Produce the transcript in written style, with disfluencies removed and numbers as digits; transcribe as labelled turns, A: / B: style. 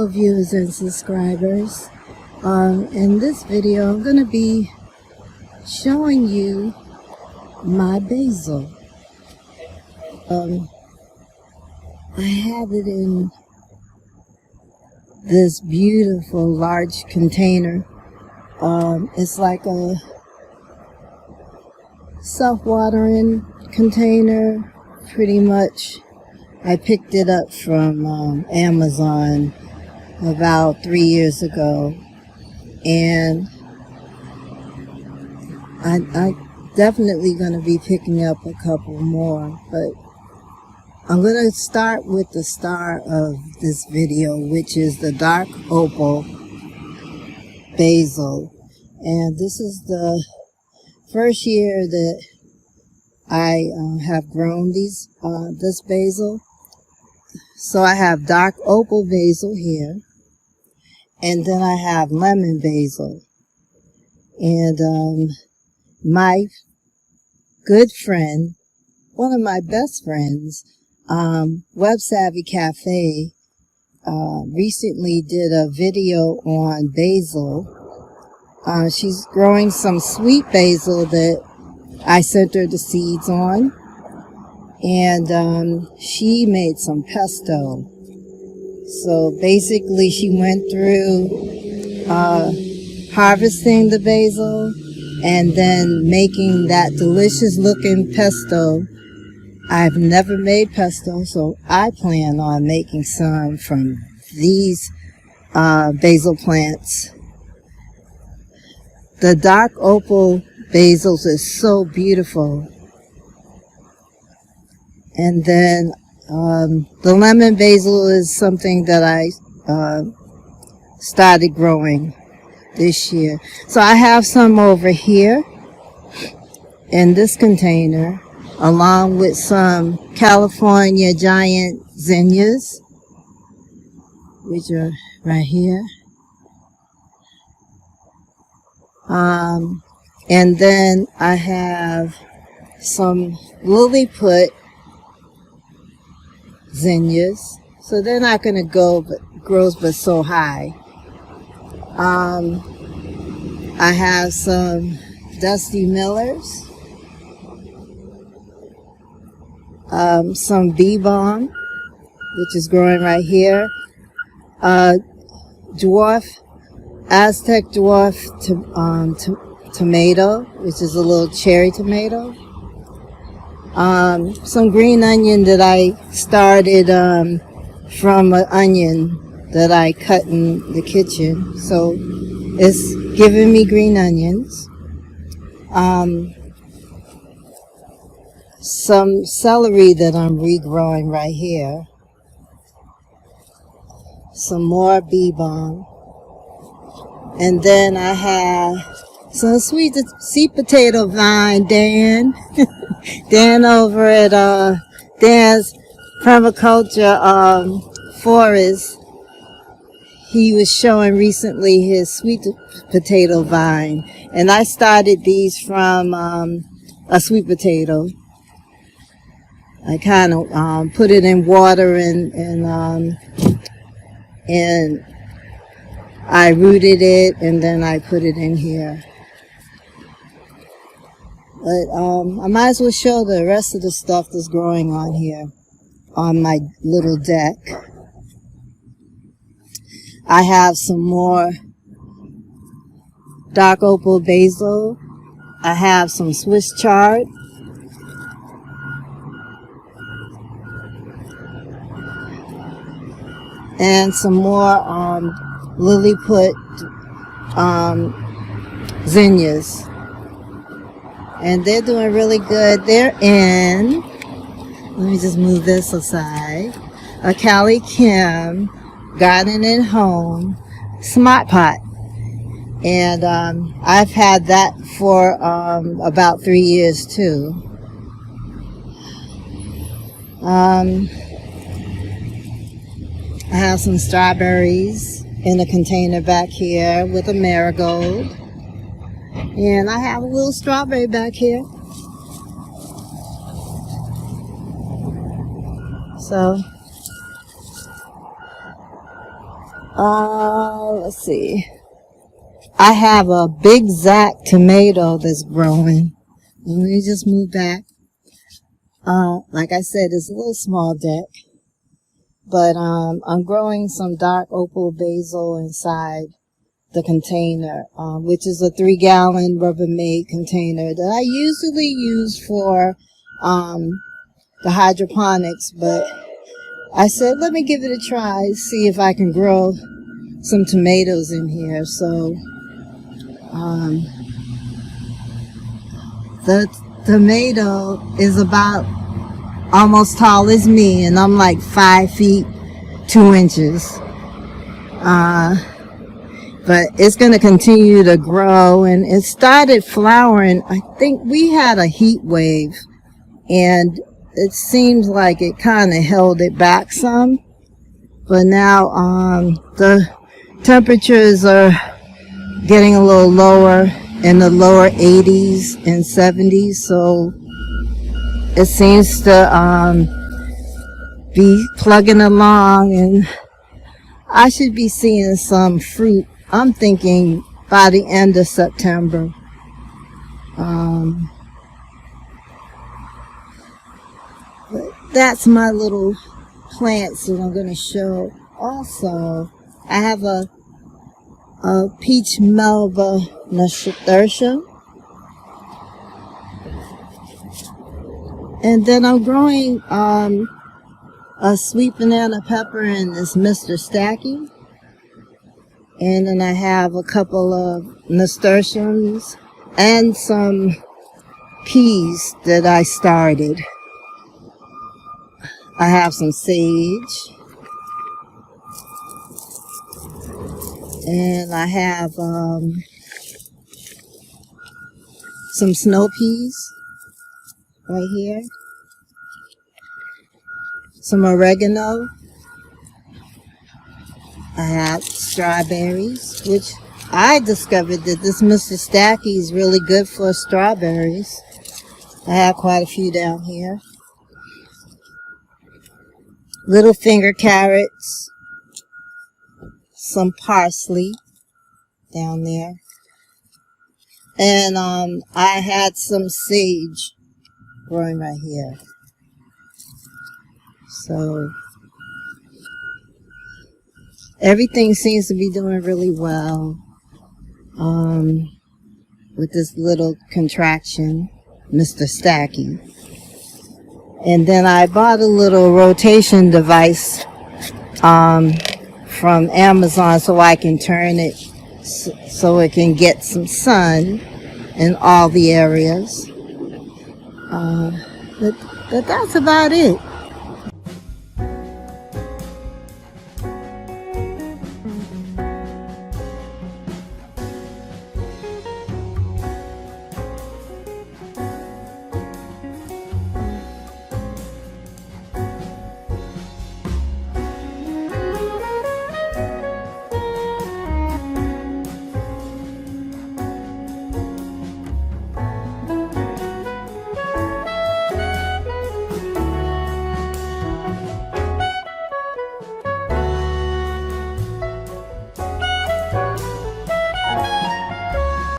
A: viewers and subscribers. In this video I'm going to be showing you my basil. I have it in this beautiful large container. It's like a self-watering container, pretty much. I picked it up from Amazon about 3 years ago, and I definitely going to be picking up a couple more, but I'm going to start with the star of this video, which is the dark opal basil. And this is the first year that I have grown this basil. So I have dark opal basil here, and then I have lemon basil. And my good friend, one of my best friends, Web Savvy Cafe, recently did a video on basil. She's growing some sweet basil that I sent her the seeds on, and she made some pesto. So basically she went through harvesting the basil and then making that delicious looking pesto. I've never made pesto, so I plan on making some from these basil plants. The dark opal basils is so beautiful. And then the lemon basil is something that I started growing this year. So I have some over here in this container, along with some California giant zinnias, which are right here. And then I have some Lilliput zinnias. So they're not going to grow but so high. I have some Dusty Millers, some bee balm, which is growing right here, Aztec dwarf tomato, which is a little cherry tomato, some green onion that I started from an onion that I cut in the kitchen, so it's giving me green onions. Some celery that I'm regrowing right here, some more bee balm, and then I have some sweet potato vine. Dan Dan over at Dan's permaculture forest, he was showing recently his sweet potato vine, and I started these from a sweet potato. I kind of put it in water and I rooted it, and then I put it in here. But I might as well show the rest of the stuff that's growing on here on my little deck. I have some more dark opal basil. I have some Swiss chard. And some more Lilliput zinnias. And they're doing really good. They're in, let me just move this aside, a Callie Kim Garden and Home Smart Pot. And I've had that for about 3 years too. I have some strawberries in a container back here with a marigold. And I have a little strawberry back here. So Let's see. I have a big Zack tomato that's growing. Let me just move back. Like I said, it's a little small deck. But I'm growing some dark opal basil inside the container, which is a 3-gallon Rubbermaid container that I usually use for the hydroponics. But I said, let me give it a try, see if I can grow some tomatoes in here. So the tomato is about almost tall as me, and I'm like 5 feet 2 inches. But it's going to continue to grow, and it started flowering. I think we had a heat wave, and it seems like it kind of held it back some. But now the temperatures are getting a little lower, in the lower 80s and 70s, so it seems to be plugging along, and I should be seeing some fruit, I'm thinking, by the end of September. But that's my little plants that I'm going to show. Also, I have a peach melba nasturtium. And then I'm growing a sweet banana pepper in this Mr. Stacky. And then I have a couple of nasturtiums and some peas that I started. I have some sage. And I have some snow peas right here. Some oregano. I have strawberries, which I discovered that this Mr. Stacky is really good for strawberries. I have quite a few down here. Little finger carrots. Some parsley down there. And I had some sage growing right here. So everything seems to be doing really well with this little contraction, Mr. Stacky. And then I bought a little rotation device from Amazon so I can turn it so it can get some sun in all the areas. But that's about it.